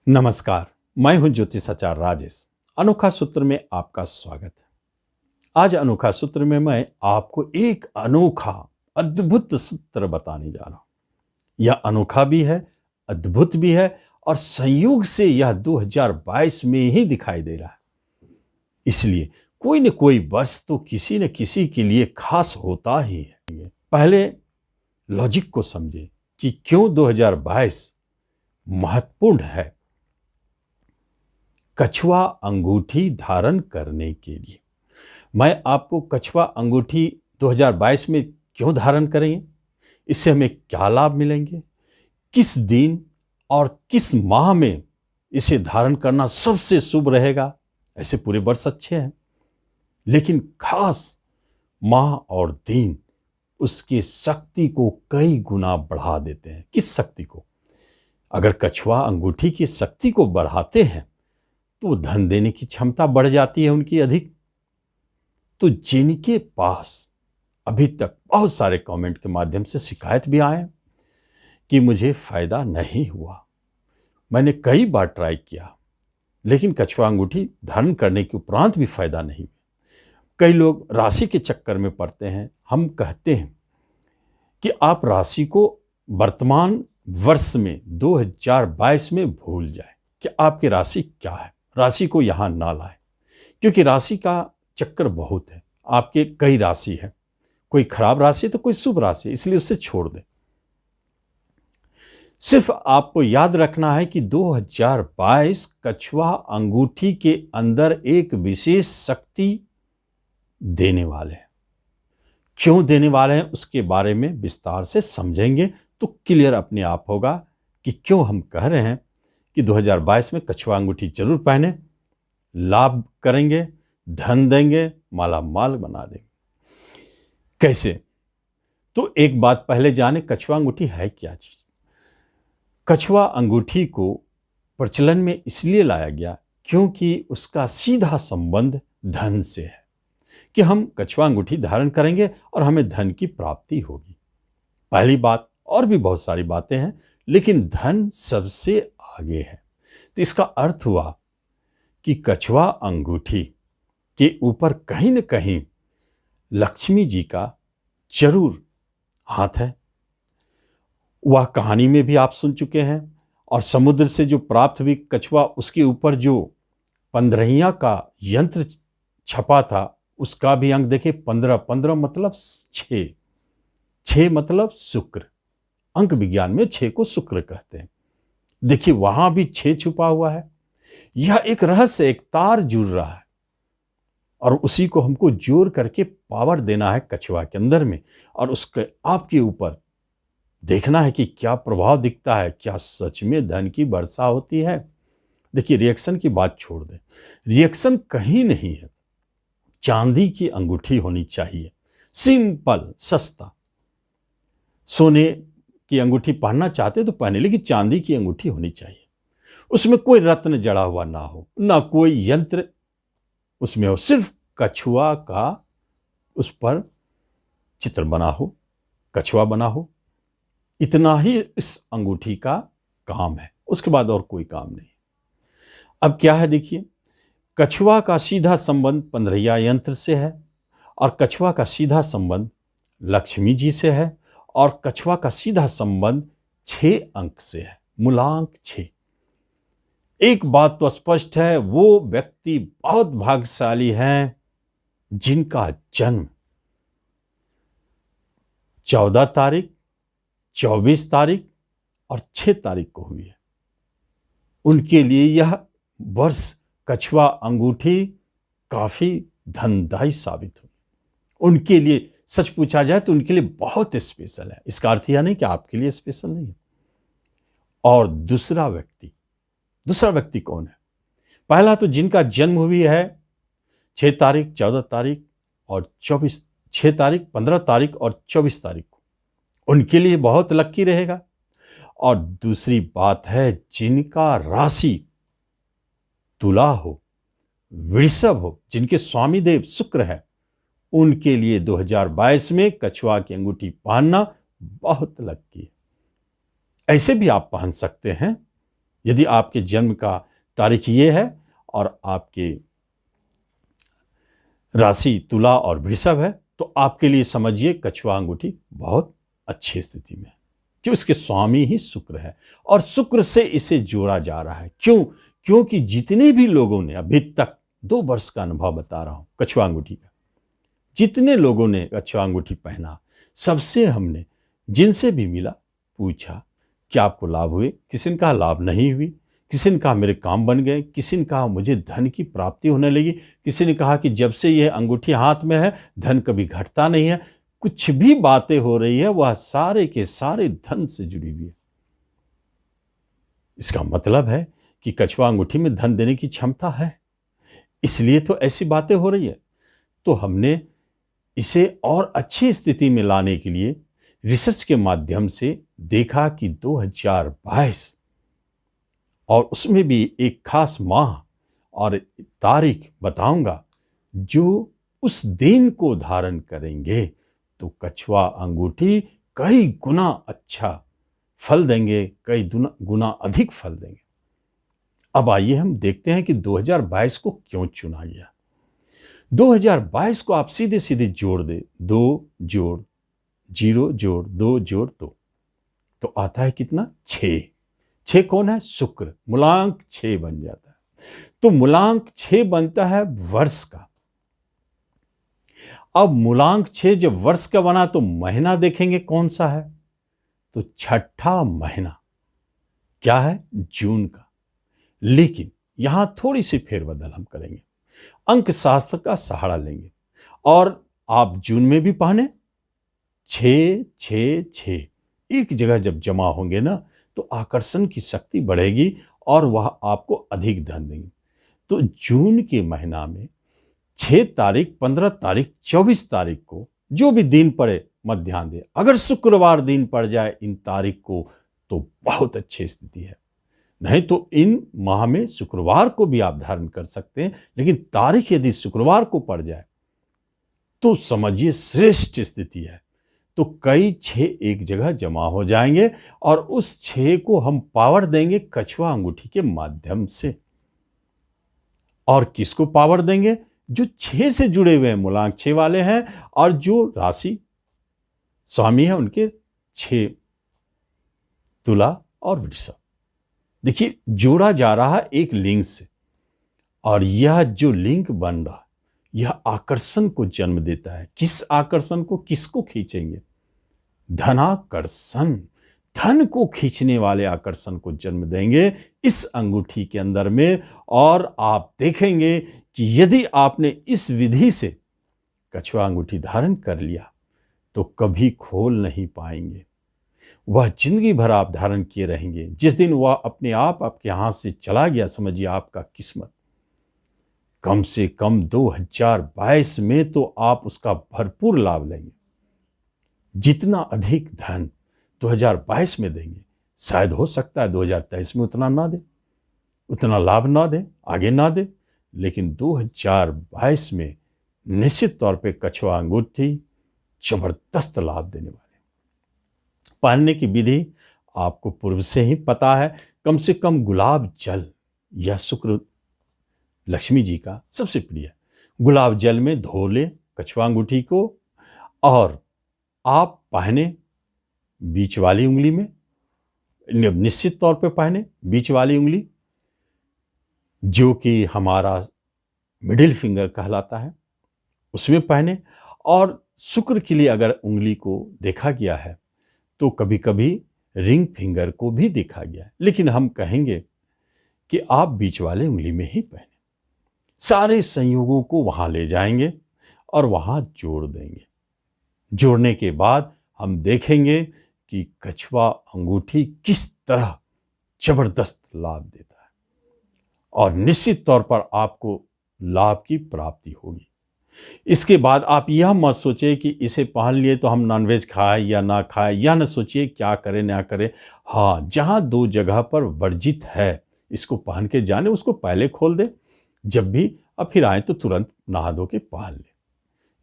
नमस्कार, मैं हूं ज्योतिषाचार्य राजेश। अनोखा सूत्र में आपका स्वागत है। आज अनोखा सूत्र में मैं आपको एक अनोखा अद्भुत सूत्र बताने जा रहा हूं। यह अनोखा भी है, अद्भुत भी है और संयोग से यह 2022 में ही दिखाई दे रहा है। इसलिए कोई न कोई वर्ष तो किसी न किसी के लिए खास होता ही है। पहले लॉजिक को समझे कि क्यों 2022 महत्वपूर्ण है कछुआ अंगूठी धारण करने के लिए। मैं आपको कछुआ अंगूठी 2022 में क्यों धारण करेंगे, इससे हमें क्या लाभ मिलेंगे, किस दिन और किस माह में इसे धारण करना सबसे शुभ रहेगा। ऐसे पूरे वर्ष अच्छे हैं, लेकिन खास माह और दिन उसकी शक्ति को कई गुना बढ़ा देते हैं। किस शक्ति को? अगर कछुआ अंगूठी की शक्ति को बढ़ाते हैं तो धन देने की क्षमता बढ़ जाती है उनकी अधिक। तो जिनके पास अभी तक बहुत सारे कमेंट के माध्यम से शिकायत भी आए कि मुझे फायदा नहीं हुआ, मैंने कई बार ट्राई किया लेकिन कछुआ अंगूठी धारण करने के उपरांत भी फायदा नहीं। कई लोग राशि के चक्कर में पड़ते हैं। हम कहते हैं कि आप राशि को वर्तमान वर्ष में 2022 में भूल जाए कि आपकी राशि क्या है। राशि को यहां ना लाए, क्योंकि राशि का चक्कर बहुत है। आपके कई राशि है, कोई खराब राशि तो कोई शुभ राशि, इसलिए उसे छोड़ दें। सिर्फ आपको याद रखना है कि 2022 कछुआ अंगूठी के अंदर एक विशेष शक्ति देने वाले हैं। क्यों देने वाले हैं उसके बारे में विस्तार से समझेंगे तो क्लियर अपने आप होगा कि क्यों हम कह रहे हैं कि 2022 में कछुआ अंगूठी जरूर पहने, लाभ करेंगे, धन देंगे, माला माल बना देंगे। कैसे? तो एक बात पहले जाने, कछुआ अंगूठी है क्या चीज। कछुआ अंगूठी को प्रचलन में इसलिए लाया गया क्योंकि उसका सीधा संबंध धन से है कि हम कछुआ अंगूठी धारण करेंगे और हमें धन की प्राप्ति होगी। पहली बात, और भी बहुत सारी बातें हैं लेकिन धन सबसे आगे है। तो इसका अर्थ हुआ कि कछुआ अंगूठी के ऊपर कहीं न कहीं लक्ष्मी जी का जरूर हाथ है। वह कहानी में भी आप सुन चुके हैं। और समुद्र से जो प्राप्त हुई कछुआ, उसके ऊपर जो 15 का यंत्र छपा था उसका भी अंक देखिए, 15 मतलब 6 मतलब शुक्र। अंक विज्ञान में 6 को शुक्र कहते हैं। देखिए वहां भी 6 छुपा हुआ है। यह एक रहस्य, एक तार जुड़ रहा है और उसी को हमको जोड़ करके पावर देना है कछुआ के अंदर में, और उसके आपके ऊपर देखना है कि क्या प्रभाव दिखता है, क्या सच में धन की वर्षा होती है। देखिए रिएक्शन की बात छोड़ दें, रिएक्शन कहीं नहीं है। चांदी की अंगूठी होनी चाहिए, सिंपल सस्ता। सोने की अंगूठी पहनना चाहते तो पहने, लेकिन चांदी की अंगूठी होनी चाहिए। उसमें कोई रत्न जड़ा हुआ ना हो, ना कोई यंत्र उसमें हो, सिर्फ कछुआ का उस पर चित्र बना हो, कछुआ बना हो। इतना ही इस अंगूठी का काम है, उसके बाद और कोई काम नहीं। अब क्या है देखिए, कछुआ का सीधा संबंध 15 यंत्र से है और कछुआ का सीधा संबंध लक्ष्मी जी से है और कछुआ का सीधा संबंध 6 अंक से है, मूलांक 6। एक बात तो स्पष्ट है, वो व्यक्ति बहुत भाग्यशाली हैं जिनका जन्म 14 तारीख, 24 तारीख और 6 तारीख को हुई है। उनके लिए यह वर्ष कछुआ अंगूठी काफी धनदायी साबित हुई। उनके लिए सच पूछा जाए तो उनके लिए बहुत स्पेशल है। इसका अर्थ यह नहीं कि आपके लिए स्पेशल नहीं है। और दूसरा व्यक्ति कौन है? पहला तो जिनका जन्म हुई है 6 तारीख, 14 तारीख और 24, 6 तारीख, 15 तारीख और 24 तारीख को, उनके लिए बहुत लक्की रहेगा। और दूसरी बात है, जिनका राशि तुला हो, वृषभ हो, जिनके स्वामी देव शुक्र है, उनके लिए 2022 में कछुआ की अंगूठी पहनना बहुत लकी है। ऐसे भी आप पहन सकते हैं यदि आपके जन्म का तारीख ये है और आपके राशि तुला और वृषभ है, तो आपके लिए समझिए कछुआ अंगूठी बहुत अच्छी स्थिति में है, कि उसके स्वामी ही शुक्र है और शुक्र से इसे जोड़ा जा रहा है। क्यों? क्योंकि जितने भी लोगों ने अभी तक 2 वर्ष का अनुभव बता रहा हूं कछुआ अंगूठी का, जितने लोगों ने कछुआ अंगूठी पहना, सबसे हमने जिनसे भी मिला पूछा क्या आपको लाभ हुए? किसी ने कहा लाभ नहीं हुई, किसी ने कहा मेरे काम बन गए, किसी ने कहा मुझे धन की प्राप्ति होने लगी, किसी ने कहा कि जब से यह अंगूठी हाथ में है धन कभी घटता नहीं है। कुछ भी बातें हो रही है वह सारे के सारे धन से जुड़ी हुई है। इसका मतलब है कि कछुआ अंगूठी में धन देने की क्षमता है, इसलिए तो ऐसी बातें हो रही है। तो हमने इसे और अच्छी स्थिति में लाने के लिए रिसर्च के माध्यम से देखा कि 2022 और उसमें भी एक खास माह और तारीख बताऊंगा जो उस दिन को धारण करेंगे तो कछुआ अंगूठी कई गुना अच्छा फल देंगे, कई गुना अधिक फल देंगे। अब आइए हम देखते हैं कि 2022 को क्यों चुना गया। 2022 को आप सीधे सीधे जोड़ दे, 2 जोड़ 0 जोड़ 2 जोड़ 2, तो आता है कितना? 6। 6 कौन है? शुक्र। मूलांक 6 बन जाता है। तो मूलांक 6 बनता है वर्ष का। अब मूलांक 6 जब वर्ष का बना तो महीना देखेंगे कौन सा है, तो छठा महीना क्या है? जून का। लेकिन यहां थोड़ी सी फेरबदल हम करेंगे, अंक शास्त्र का सहारा लेंगे और आप जून में भी पहने 6 6 6 एक जगह जब जमा होंगे ना तो आकर्षण की शक्ति बढ़ेगी और वह आपको अधिक धन देंगे। तो जून के महीना में 6 तारीख, 15 तारीख, 24 तारीख को जो भी दिन पड़े मत ध्यान दें। अगर शुक्रवार दिन पड़ जाए इन तारीख को तो बहुत अच्छी स्थिति है, नहीं तो इन माह में शुक्रवार को भी आप धारण कर सकते हैं, लेकिन तारीख यदि शुक्रवार को पड़ जाए तो समझिए श्रेष्ठ स्थिति है। तो कई 6 एक जगह जमा हो जाएंगे और उस 6 को हम पावर देंगे कछुआ अंगूठी के माध्यम से। और किसको पावर देंगे? जो 6 से जुड़े हुए हैं, मूलांक 6 वाले हैं और जो राशि स्वामी है उनके 6 तुला और वृषभ। देखिए जोड़ा जा रहा है एक लिंक से और यह जो लिंक बन रहा यह आकर्षण को जन्म देता है। किस आकर्षण को? किसको खींचेंगे? धनाकर्षण, धन को खींचने वाले आकर्षण को जन्म देंगे इस अंगूठी के अंदर में। और आप देखेंगे कि यदि आपने इस विधि से कछुआ अंगूठी धारण कर लिया तो कभी खोल नहीं पाएंगे, वह जिंदगी भर आप धारण किए रहेंगे। जिस दिन वह अपने आप आपके हाथ से चला गया समझिए आपका किस्मत। कम से कम 2022 में तो आप उसका भरपूर लाभ लेंगे। जितना अधिक धन 2022 में देंगे, शायद हो सकता है 2023 में उतना ना दे, उतना लाभ ना दे, आगे ना दे, लेकिन 2022 में निश्चित तौर पे कछुआ अंगूठी जबरदस्त लाभ देने वाले। पहनने की विधि आपको पूर्व से ही पता है। कम से कम गुलाब जल, यह शुक्र लक्ष्मी जी का सबसे प्रिय है। गुलाब जल में धो ले कछुआ अंगूठी को और आप पहने बीच वाली उंगली में, निश्चित तौर पे पहने बीच वाली उंगली जो कि हमारा मिडिल फिंगर कहलाता है, उसमें पहने। और शुक्र के लिए अगर उंगली को देखा गया है तो कभी कभी रिंग फिंगर को भी देखा गया है, लेकिन हम कहेंगे कि आप बीच वाले उंगली में ही पहने। सारे संयोगों को वहां ले जाएंगे और वहां जोड़ देंगे। जोड़ने के बाद हम देखेंगे कि कछुआ अंगूठी किस तरह जबरदस्त लाभ देता है और निश्चित तौर पर आपको लाभ की प्राप्ति होगी। इसके बाद आप यह मत सोचिए कि इसे पहन लिए तो हम नॉनवेज खाएं या ना खाएं, या न सोचिए क्या करें ना करें। हाँ, जहां 2 जगह पर वर्जित है इसको पहन के जाने, उसको पहले खोल दे, जब भी अब फिर आए तो तुरंत नहा धो के पहन ले।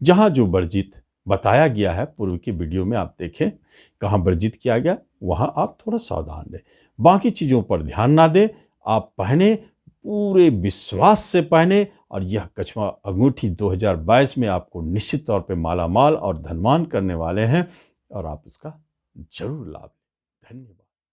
जहां जो वर्जित बताया गया है, पूर्व की वीडियो में आप देखें कहाँ वर्जित किया गया, वहाँ आप थोड़ा सावधान रहें। बाकी चीज़ों पर ध्यान ना दें, आप पहने, पूरे विश्वास से पहने, और यह कछुआ अंगूठी 2022 में आपको निश्चित तौर पे मालामाल और धनवान करने वाले हैं, और आप इसका जरूर लाभ लें। धन्यवाद।